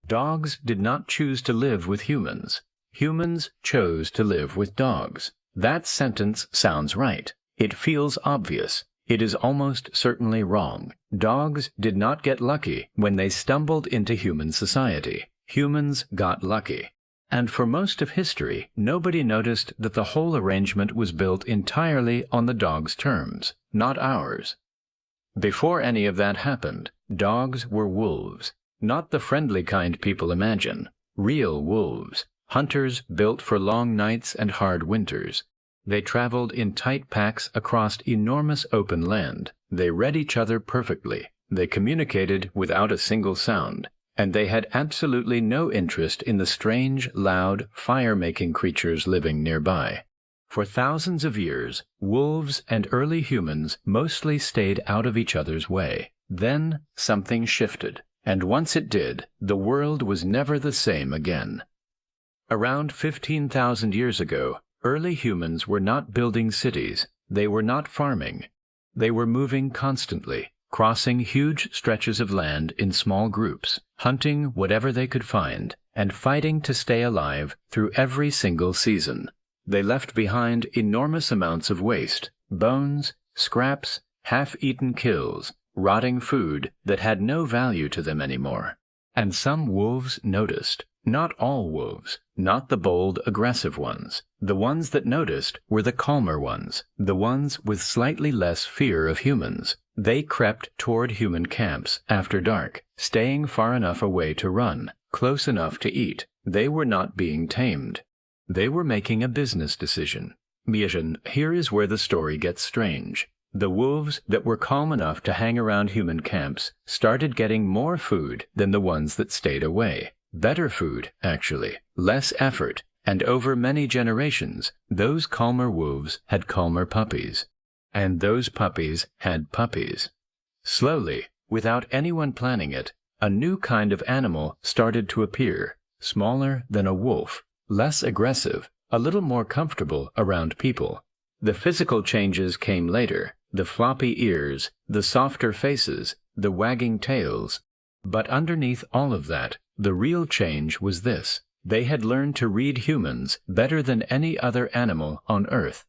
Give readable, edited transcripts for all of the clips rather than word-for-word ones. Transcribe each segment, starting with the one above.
Dogs did not choose to live with humans. Humans chose to live with dogs. That sentence sounds right. It feels obvious. It is almost certainly wrong. Dogs did not get lucky when they stumbled into human society. Humans got lucky. And for most of history, nobody noticed that the whole arrangement was built entirely on the dog's terms, not ours. Before any of that happened, dogs were wolves. Not the friendly kind people imagine. Real wolves. Hunters built for long nights and hard winters. They traveled in tight packs across enormous open land. They read each other perfectly. They communicated without a single sound. And they had absolutely no interest in the strange, loud, fire-making creatures living nearby. For thousands of years, wolves and early humans mostly stayed out of each other's way. Then something shifted. And once it did, the world was never the same again. Around 15,000 years ago, early humans were not building cities. They were not farming. They were moving constantly, crossing huge stretches of land in small groups, hunting whatever they could find, and fighting to stay alive through every single season. They left behind enormous amounts of waste, bones, scraps, half-eaten kills, rotting food that had no value to them anymore. And some wolves noticed. Not all wolves, not the bold, aggressive ones. The ones that noticed were the calmer ones, the ones with slightly less fear of humans. They crept toward human camps after dark, staying far enough away to run, close enough to eat. They were not being tamed. They were making a business decision. Here is where the story gets strange. The wolves that were calm enough to hang around human camps started getting more food than the ones that stayed away. Better food, actually, less effort, and over many generations, those calmer wolves had calmer puppies. And those puppies had puppies. Slowly, without anyone planning it, a new kind of animal started to appear, smaller than a wolf, less aggressive, a little more comfortable around people. The physical changes came later, the floppy ears, the softer faces, the wagging tails. But underneath all of that, the real change was this. They had learned to read humans better than any other animal on Earth.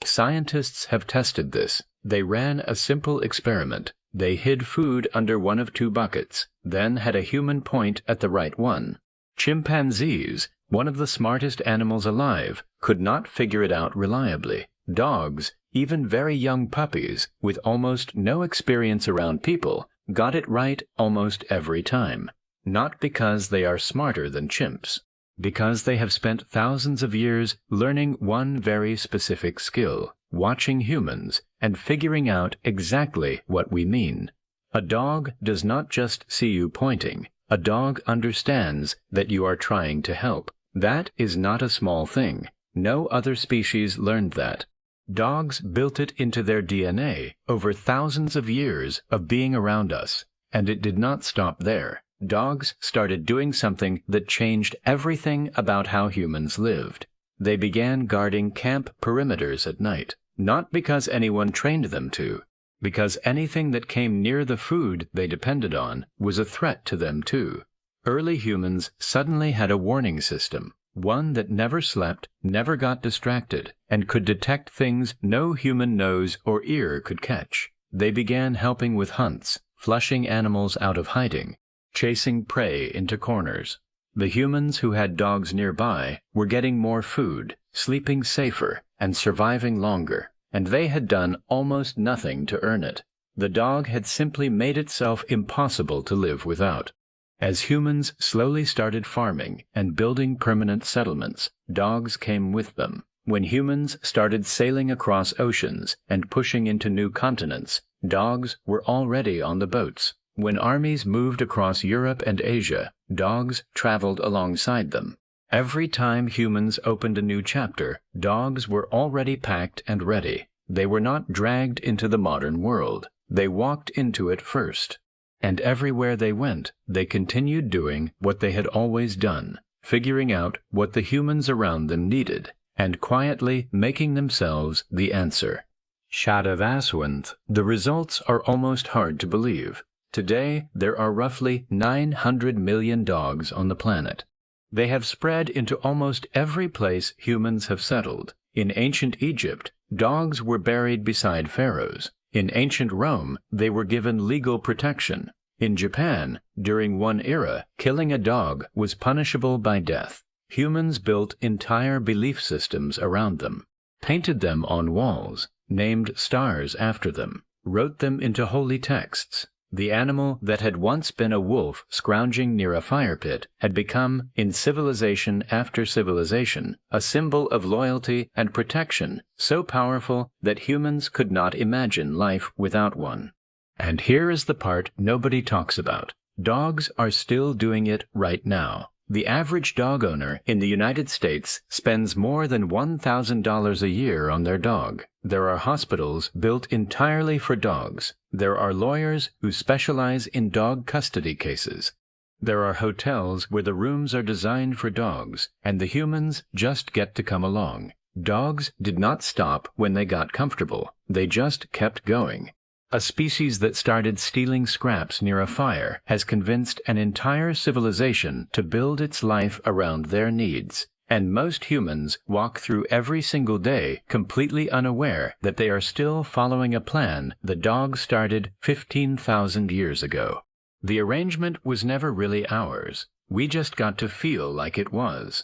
Scientists have tested this. They ran a simple experiment. They hid food under one of two buckets, then had a human point at the right one. Chimpanzees, one of the smartest animals alive, could not figure it out reliably. Dogs, even very young puppies, with almost no experience around people, got it right almost every time. Not because they are smarter than chimps, because they have spent thousands of years learning one very specific skill, watching humans and figuring out exactly what we mean. A dog does not just see you pointing. A dog understands that you are trying to help. That is not a small thing. No other species learned that. Dogs built it into their DNA over thousands of years of being around us, and it did not stop there. Dogs started doing something that changed everything about how humans lived. They began guarding camp perimeters at night, not because anyone trained them to, because anything that came near the food they depended on was a threat to them too. Early humans suddenly had a warning system, one that never slept, never got distracted, and could detect things no human nose or ear could catch. They began helping with hunts, flushing animals out of hiding, chasing prey into corners. The humans who had dogs nearby were getting more food, sleeping safer, and surviving longer, and they had done almost nothing to earn it. The dog had simply made itself impossible to live without. As humans slowly started farming and building permanent settlements, dogs came with them. When humans started sailing across oceans and pushing into new continents, dogs were already on the boats. When armies moved across Europe and Asia, dogs traveled alongside them. Every time humans opened a new chapter, dogs were already packed and ready. They were not dragged into the modern world. They walked into it first. And everywhere they went, they continued doing what they had always done, figuring out what the humans around them needed, and quietly making themselves the answer. Shadavaswant. The results are almost hard to believe. Today, there are roughly 900 million dogs on the planet. They have spread into almost every place humans have settled. In ancient Egypt, dogs were buried beside pharaohs. In ancient Rome, they were given legal protection. In Japan, during one era, killing a dog was punishable by death. Humans built entire belief systems around them, painted them on walls, named stars after them, wrote them into holy texts. The animal that had once been a wolf scrounging near a fire pit had become, in civilization after civilization, a symbol of loyalty and protection so powerful that humans could not imagine life without one. And here is the part nobody talks about. Dogs are still doing it right now. The average dog owner in the United States spends more than $1,000 a year on their dog. There are hospitals built entirely for dogs. There are lawyers who specialize in dog custody cases. There are hotels where the rooms are designed for dogs, and the humans just get to come along. Dogs did not stop when they got comfortable. They just kept going. A species that started stealing scraps near a fire has convinced an entire civilization to build its life around their needs. And most humans walk through every single day completely unaware that they are still following a plan the dog started 15,000 years ago. The arrangement was never really ours. We just got to feel like it was.